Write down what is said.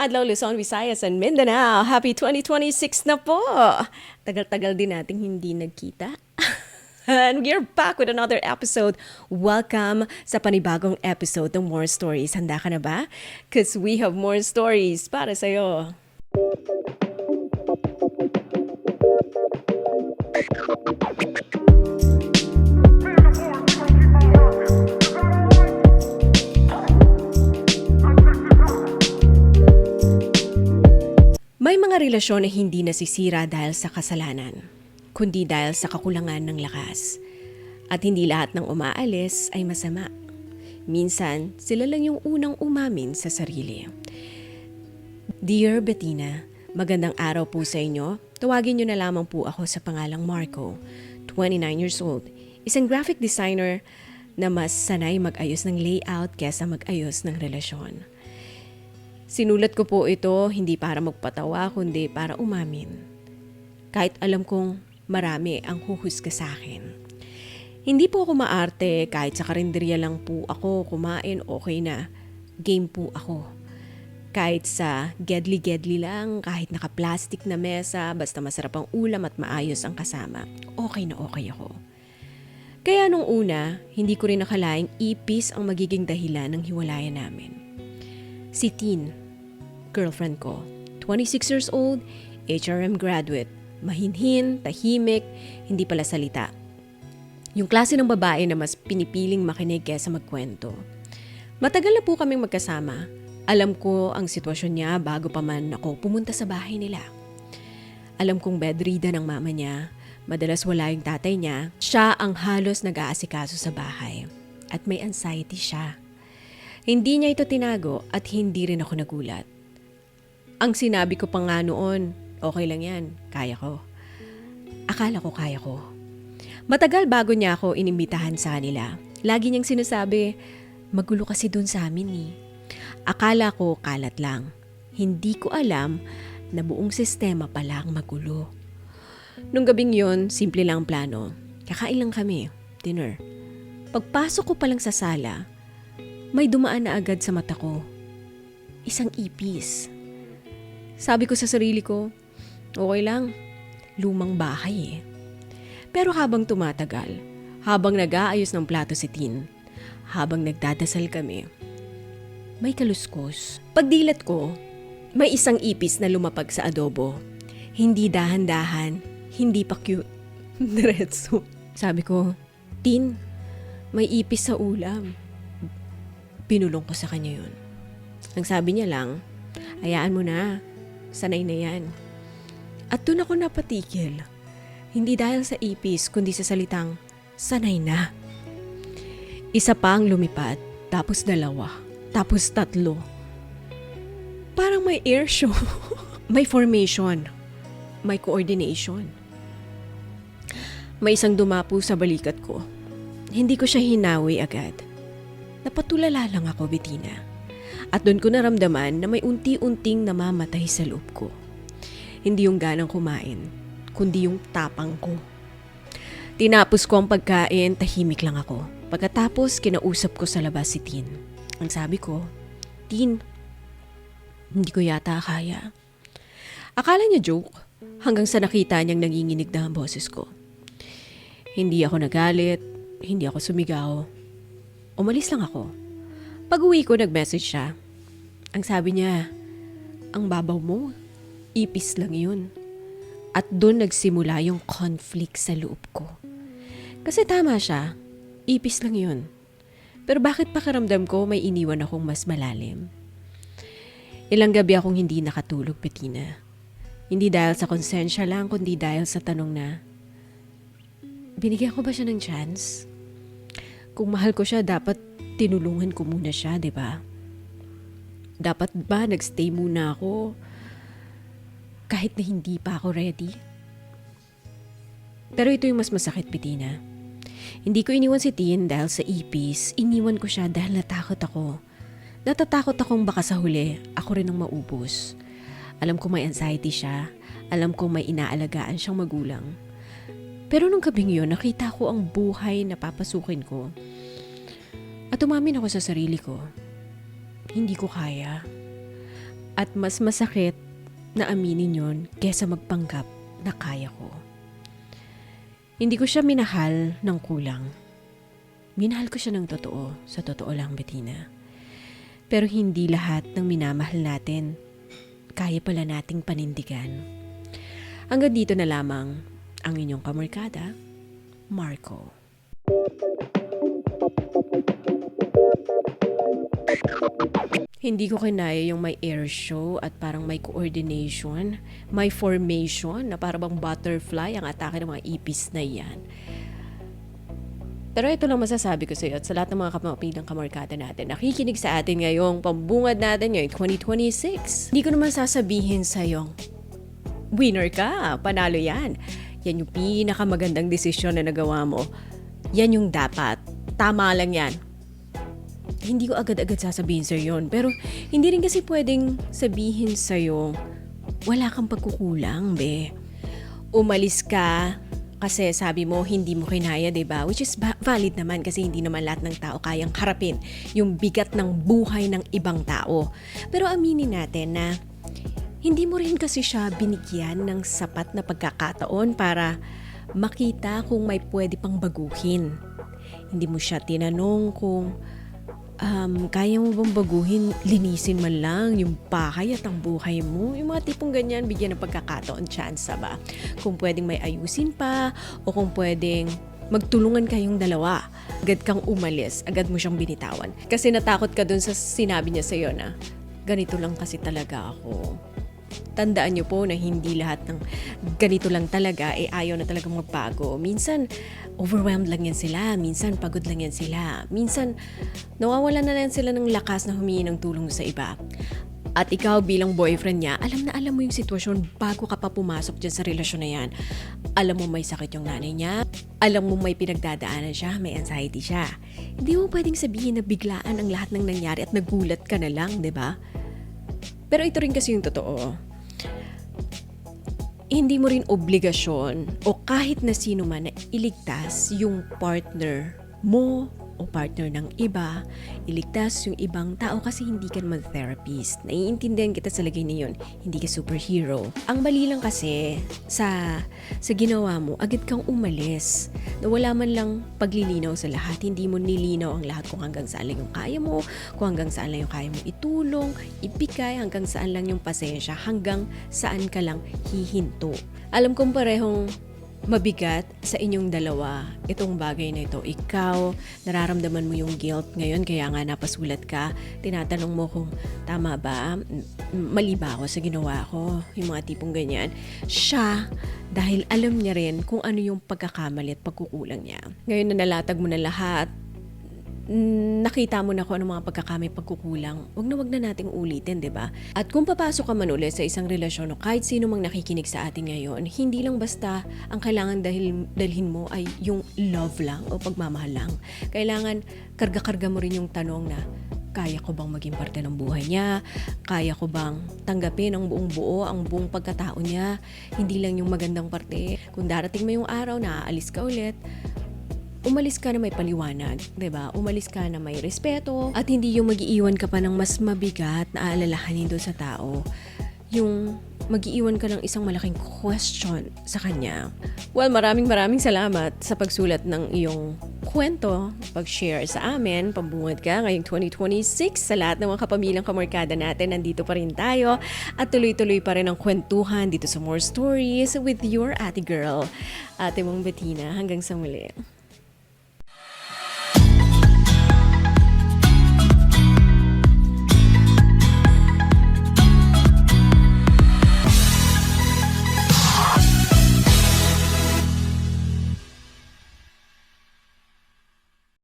adlaw Luzon, Visayas, and Mindanao. Happy 2026 na po! Tagal-tagal din nating hindi nagkita. And we're back with another episode. Welcome sa panibagong episode ng More Stories. Handa ka na ba? Because we have more stories para sa'yo. May mga relasyon na hindi nasisira dahil sa kasalanan, kundi dahil sa kakulangan ng lakas. At hindi lahat ng umaalis ay masama. Minsan, sila lang yung unang umamin sa sarili. Dear Bettina, magandang araw po sa inyo. Tawagin niyo na lamang po ako sa pangalang Marco, 29 years old. Isang graphic designer na mas sanay mag-ayos ng layout kesa mag-ayos ng relasyon. Sinulat ko po ito hindi para magpatawa kundi para umamin. Kahit alam kong marami ang huhusga sa akin. Hindi po ako maarte, kahit sa karinderya lang po ako kumain, okay na. Game po ako. Kahit sa gedli-gedli lang, kahit naka-plastic na mesa, basta masarap ang ulam at maayos ang kasama, okay na okay ako. Kaya nung una, hindi ko rin nakalaing ipis ang magiging dahilan ng hiwalayan namin. Si Tin, girlfriend ko, 26 years old, HRM graduate, mahinhin, tahimik, hindi pala salita. Yung klase ng babae na mas pinipiling makinig kesa magkwento. Matagal na po kaming magkasama. Alam ko ang sitwasyon niya bago pa man ako pumunta sa bahay nila. Alam kong bedridden ang mama niya, madalas wala yung tatay niya, siya ang halos nag-aasikaso sa bahay. At may anxiety siya. Hindi niya ito tinago at hindi rin ako nagulat. Ang sinabi ko pa nga noon, okay lang yan, kaya ko. Akala ko kaya ko. Matagal bago niya ako inimbitahan sa kanila. Lagi niyang sinasabi, magulo kasi dun sa amin eh. Akala ko kalat lang. Hindi ko alam na buong sistema pala ang magulo. Nung gabing yon, simple lang ang plano. Kakain lang kami, dinner. Pagpasok ko pa lang sa sala, may dumaan na agad sa mata ko. Isang ipis. Sabi ko sa sarili ko, okay lang, lumang bahay eh. Pero habang tumatagal, habang nag-aayos ng plato si Tin, habang nagdadasal kami, may kaluskos. Pagdilat ko, may isang ipis na lumapag sa adobo. Hindi dahan-dahan, hindi pa cute. Diretso. Sabi ko, Tin, may ipis sa ulam. Pinulong ko sa kanya yun. Ang sabi niya lang, hayaan mo na, sanay na yan. At doon ako napatigil. Hindi dahil sa ipis, kundi sa salitang, sanay na. Isa pa ang lumipad, tapos dalawa, tapos tatlo. Parang may air show. May formation, may coordination. May isang dumapo sa balikat ko. Hindi ko siya hinawi agad. Napatulala lang ako, Bettina. At doon ko naramdaman na may unti-unting namamatay sa loob ko. Hindi yung ganang kumain, kundi yung tapang ko. Tinapos ko ang pagkain, tahimik lang ako. Pagkatapos, kinausap ko sa labas si Tin. Ang sabi ko, Tin, hindi ko yata kaya. Akala niya joke, hanggang sa nakita niyang nanginginig na ang boses ko. Hindi ako nagalit, hindi ako sumigaw. Umalis lang ako. Pag-uwi ko, nag-message siya. Ang sabi niya, ang babaw mo, ipis lang yun. At doon nagsimula yung conflict sa loob ko. Kasi tama siya, ipis lang yun. Pero bakit pakiramdam ko may iniwan akong mas malalim? Ilang gabi akong hindi nakatulog, Bettina. Hindi dahil sa konsensya lang, kundi dahil sa tanong na, binigyan ko ba siya ng chance? Kung mahal ko siya, dapat tinulungan ko muna siya, di ba? Dapat ba nagstay muna ako kahit na hindi pa ako ready? Pero ito yung mas masakit, Bettina. Hindi ko iniwan si Tin dahil sa ipis, iniwan ko siya dahil natakot ako. Natatakot akong baka sa huli, ako rin ang maubos. Alam ko may anxiety siya, alam ko may inaalagaan siyang magulang. Pero nung gabing yun, nakita ko ang buhay na papasukin ko. At umamin ako sa sarili ko. Hindi ko kaya. At mas masakit na aminin yon kesa magpanggap na kaya ko. Hindi ko siya minahal ng kulang. Minahal ko siya ng totoo, sa totoo lang, Bettina. Pero hindi lahat ng minamahal natin kaya pala nating panindigan. Hanggang dito na lamang ang inyong kamarkada, Marco. Hindi ko kinaya yung may air show at parang may coordination, may formation na parang bang butterfly ang atake ng mga ipis na yan. Pero ito lang masasabi ko sa iyo at sa lahat ng mga kapilang kamarkada natin, nakikinig sa atin ngayong pambungad natin ngayong 2026. Hindi ko naman sasabihin sa iyo, winner ka, panalo yan. Yan yung pinakamagandang desisyon na nagawa mo. Yan yung dapat. Tama lang yan. Hindi ko agad-agad sasabihin sa'yo yun. Pero hindi rin kasi pwedeng sabihin sa'yo, wala kang pagkukulang, be. Umalis ka kasi sabi mo hindi mo kinaya, diba? Which is valid naman kasi hindi naman lahat ng tao kayang harapin yung bigat ng buhay ng ibang tao. Pero aminin natin na hindi mo rin kasi siya binigyan ng sapat na pagkakataon para makita kung may pwede pang baguhin. Hindi mo siya tinanong kung kaya mo bang baguhin, linisin man lang yung bahay at ang buhay mo? Yung mga tipong ganyan, bigyan ng pagkakataon, chance ba? Kung pwedeng may ayusin pa o kung pwedeng magtulungan kayong dalawa. Agad kang umalis, agad mo siyang binitawan. Kasi natakot ka dun sa sinabi niya sa'yo na ganito lang kasi talaga ako. Tandaan niyo po na hindi lahat ng ganito lang talaga ayaw na talagang magbago. Minsan, overwhelmed lang yan sila. Minsan, pagod lang yan sila. Minsan, nawawalan na lang sila ng lakas na humingi ng tulong sa iba. At ikaw bilang boyfriend niya, alam na alam mo yung sitwasyon bago ka pa pumasok dyan sa relasyon na yan. Alam mo may sakit yung nanay niya. Alam mo may pinagdadaanan siya, may anxiety siya. Hindi mo pwedeng sabihin na biglaan ang lahat ng nangyari at nagulat ka na lang, di ba? Pero ito rin kasi yung totoo. Hindi mo rin obligasyon o kahit na sino man na iligtas yung partner mo o partner ng iba, iligtas yung ibang tao kasi hindi ka naman therapist. Naiintindihan kita sa lagay na yun. Hindi ka superhero. Ang mali lang kasi sa ginawa mo, agad kang umalis. Na wala man lang paglilinaw sa lahat. Hindi mo nilinaw ang lahat kung hanggang saan lang yung kaya mo, kung hanggang saan lang yung kaya mo itulong, ibigay, hanggang saan lang yung pasensya, hanggang saan ka lang hihinto. Alam kong parehong mabigat sa inyong dalawa itong bagay na ito. Ikaw, nararamdaman mo yung guilt ngayon kaya nga napasulat ka. Tinatanong mo kung tama ba, mali ba ako sa ginawa ko, yung mga tipong ganyan. Siya, dahil alam niya rin kung ano yung pagkakamali at pagkukulang niya. Ngayon na nalatag mo na lahat, nakita mo na kung ano mga pagkukulang, wag na nating ulitin, di ba? At kung papasok ka man ulit sa isang relasyon o kahit sino mang nakikinig sa atin ngayon, hindi lang basta ang kailangan dalhin mo ay yung love lang o pagmamahal lang. Kailangan karga-karga mo rin yung tanong na, kaya ko bang maging parte ng buhay niya? Kaya ko bang tanggapin ang buong buo, ang buong pagkatao niya? Hindi lang yung magandang parte. Kung darating mo yung araw na aalis ka ulit, umalis ka na may paliwanag, 'di ba? Umalis ka na may respeto at hindi yung mag-iiwan ka pa ng mas mabigat na aalalahanin doon sa tao. Yung mag-iiwan ka ng isang malaking question sa kanya. Well, maraming salamat sa pagsulat ng iyong kwento, pag-share sa amin, pambungad ka ngayong 2026 sa lahat ng mga kapamilyang kamarkada natin. Nandito pa rin tayo at tuloy-tuloy pa rin ang kwentuhan dito sa More Stories with your ate girl, Ate Mong Bettina. Hanggang sa muli.